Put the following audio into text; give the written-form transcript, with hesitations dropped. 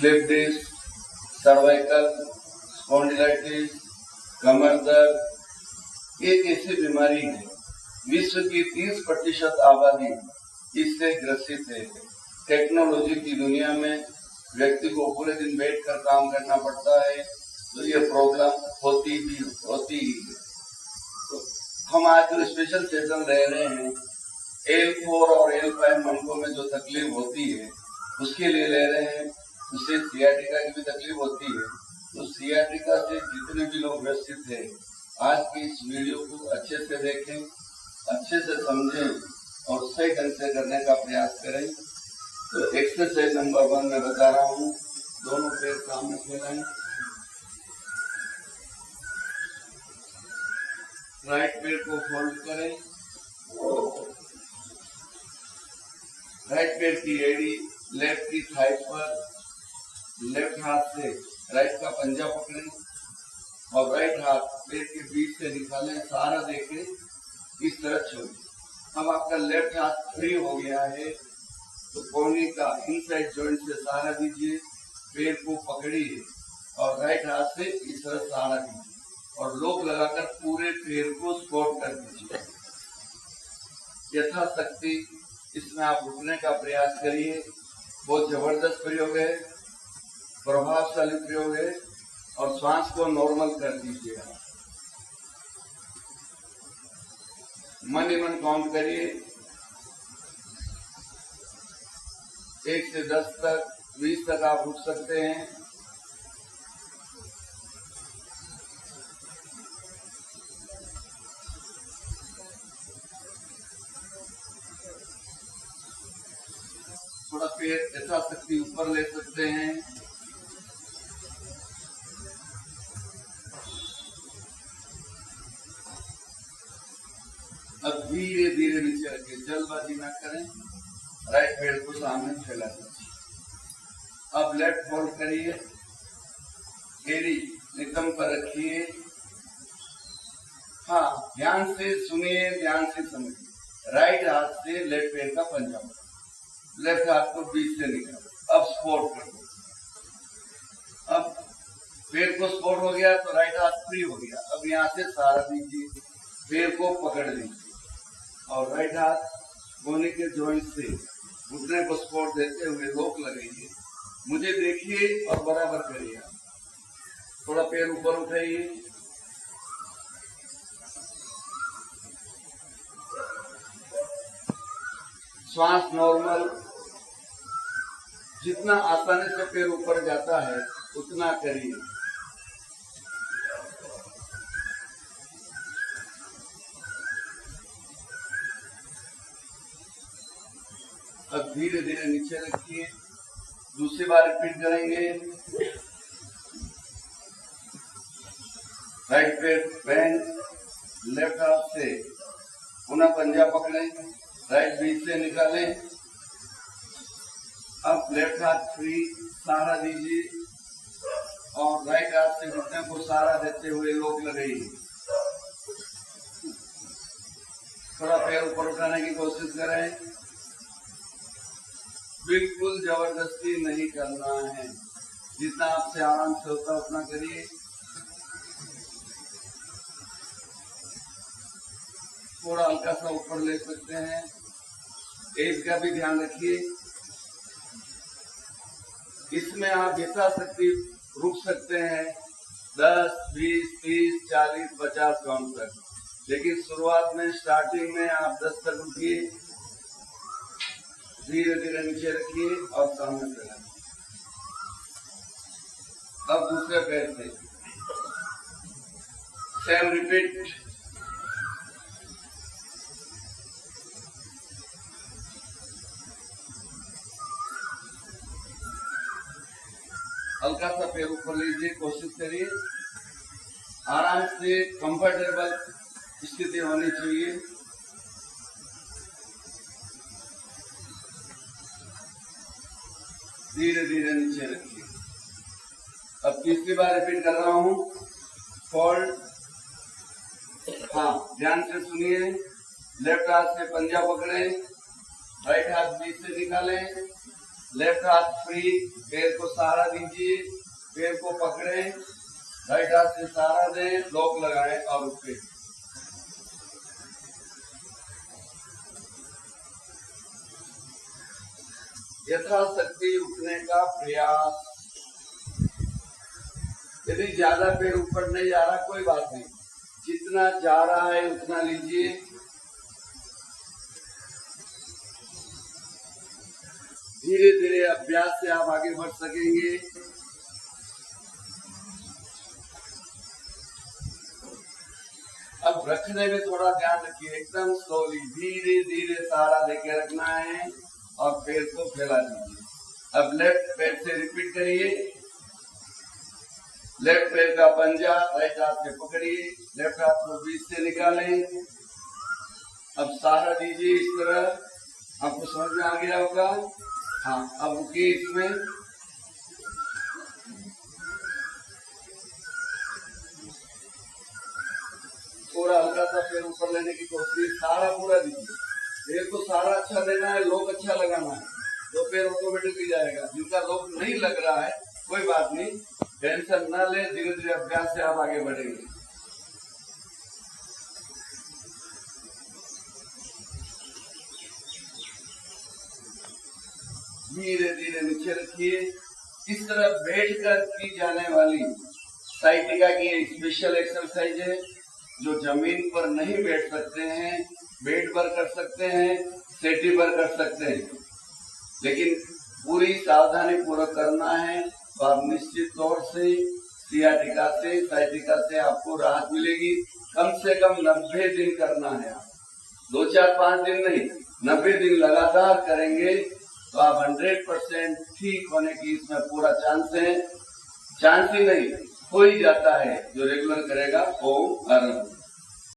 Slip disc, cervical, spondylitis, कमर दर्द, एक ऐसी बीमारी है विश्व की 30% आबादी इससे ग्रसित है। टेक्नोलॉजी की दुनिया में व्यक्ति को पूरे दिन बैठकर काम करना पड़ता है, तो ये प्रॉब्लम होती ही है। तो हम आज जो स्पेशल सेशन ले रहे हैं, L4 और L5 मनकों में जो तकलीफ होती है उसके लिए ले रहे हैं। उससे सियाटिका की भी तकलीफ होती है, तो सियाटिका से जितने भी लोग ग्रसित है, आज की इस वीडियो को अच्छे से देखें, अच्छे से समझें और सही ढंग से करने का प्रयास करें। तो एक्सरसाइज नंबर 1 में बता रहा हूँ, दोनों पैर सामने फैलाएं, राइट पैर को फोल्ड करें, राइट पैर की एड़ी लेफ्ट की थाई पर, लेफ्ट हाथ से राइट का पंजा पकड़ें और राइट हाथ पैर के बीच से निकालें, सहारा देके इस तरह छोड़ें। अब आपका लेफ्ट हाथ फ्री हो गया है, तो कोहनी का इनसाइड जॉइंट से सहारा दीजिए, पैर को पकड़िए और राइट हाथ से इस तरह सहारा दीजिए और लॉक लगाकर पूरे पैर को स्क्वाट कर दीजिए। यथाशक्ति इसमें आप रुकने का प्रयास करिए। बहुत जबरदस्त प्रयोग है, प्रभावशाली प्रयोग है और श्वास को नॉर्मल कर दीजिएगा। मन ही मन काउंट करिए, 1 से 10 तक, 20 तक आप रुक सकते हैं। थोड़ा पैर यथाशक्ति ऊपर ले सकते हैं। अब धीरे धीरे नीचे रखिए, जल्दबाजी ना करें, राइट पैर को सामने फैला दीजिए। अब लेफ्ट फोल्ड करिए, एड़ी एकदम पर रखिए। हाँ, ध्यान से सुनिए, ध्यान से समझिए। राइट हाथ से लेफ्ट पैर का पंजा, लेफ्ट हाथ को बीच से निकालो। अब स्क्वाट करो। अब पैर को स्क्वाट हो गया तो राइट हाथ फ्री हो गया। अब यहाँ से सहारा दीजिए, पैर को पकड़ लीजिए और राइट हाथ कोहनी के जॉइंट से घुटने को सपोर्ट देते हुए लॉक लगाइए। मुझे देखिए और बराबर करिए। थोड़ा पैर ऊपर उठाइए, श्वास नॉर्मल, जितना आसानी से पैर ऊपर जाता है उतना करिए। अब धीरे धीरे नीचे रखिए। दूसरी बार रिपीट करेंगे। राइट पैर बेंड, लेफ्ट हाथ से पुनः पंजा पकड़ें, राइट बीच से निकालें। अब लेफ्ट हाथ फ्री, सहारा दीजिए और राइट हाथ से घुटने को सहारा देते हुए लॉक लगाइए। थोड़ा पैर ऊपर उठाने की कोशिश करें, बिल्कुल जबरदस्ती नहीं करना है, जितना आपसे आराम से होता उतना करिए। थोड़ा हल्का सा ऊपर ले सकते हैं, एज का भी ध्यान रखिए। इसमें आप यथाशक्ति रुक सकते हैं 10, 20, 30, 40, 50 काउंट तक, लेकिन शुरुआत में स्टार्टिंग में आप 10 तक रुकिए। धीरे धीरे नीचे रखिए और सामने फैलाइए। अब दूसरे पैर से सेम रिपीट। हल्का सा पैर ऊपर लीजिए, कोशिश करिए। आराम से कंफर्टेबल स्थिति होनी चाहिए। धीरे धीरे नीचे रखिए। अब तीसरी बार रिपीट कर रहा हूं। फोल्ड, हाँ ध्यान से सुनिए। लेफ्ट हाथ से पंजा पकड़े, राइट हाथ बीच से निकालें, लेफ्ट हाथ फ्री, पैर को सहारा दीजिए, पैर को पकड़े, राइट हाथ से सहारा दें, लॉक लगाएं और उठे। यथाशक्ति उठने का प्रयास। यदि ज्यादा पैर ऊपर नहीं जा रहा कोई बात नहीं, जितना जा रहा है उतना लीजिए। धीरे धीरे अभ्यास से आप आगे बढ़ सकेंगे। अब रखने में थोड़ा ध्यान रखिए, एकदम स्लोली धीरे धीरे सहारा देके रखना है और पैर को फैला दीजिए। अब लेफ्ट पैर से रिपीट करिए, लेफ्ट पैर का पंजा राइट हाथ से पकड़िए, लेफ्ट हाथ को बीच से निकालें। अब सहारा दीजिए इस तरह, आपको समझ में आ गया होगा। हाँ, अब रुकिए इसमें, थोड़ा हल्का सा पैर ऊपर लेने की कोशिश, सहारा पूरा दीजिए। पैर को सहारा अच्छा देना है, लोक अच्छा लगाना है, तो पैर ऑटोमेटिकली जाएगा। जिनका लोक नहीं लग रहा है कोई बात नहीं, टेंशन न ले, धीरे धीरे अभ्यास से आप आगे बढ़ेंगे। धीरे धीरे नीचे रखिए। इस तरह बैठकर की जाने वाली साइटिका की स्पेशल एक्सरसाइज है, जो जमीन पर नहीं बैठ सकते हैं, बेड पर कर सकते हैं, सेटी पर कर सकते हैं, लेकिन पूरी सावधानी पूर्वक करना है। तो आप निश्चित तौर से सियाटिका से, साइटिका से आपको राहत मिलेगी। कम से कम 90 दिन करना है। आप 2, 4, 5 दिन नहीं, 90 दिन लगातार करेंगे तो आप 100% ठीक होने की इसमें पूरा चांस है। चांस ही नहीं, हो ही जाता है जो रेगुलर करेगा। ओम आरंभ।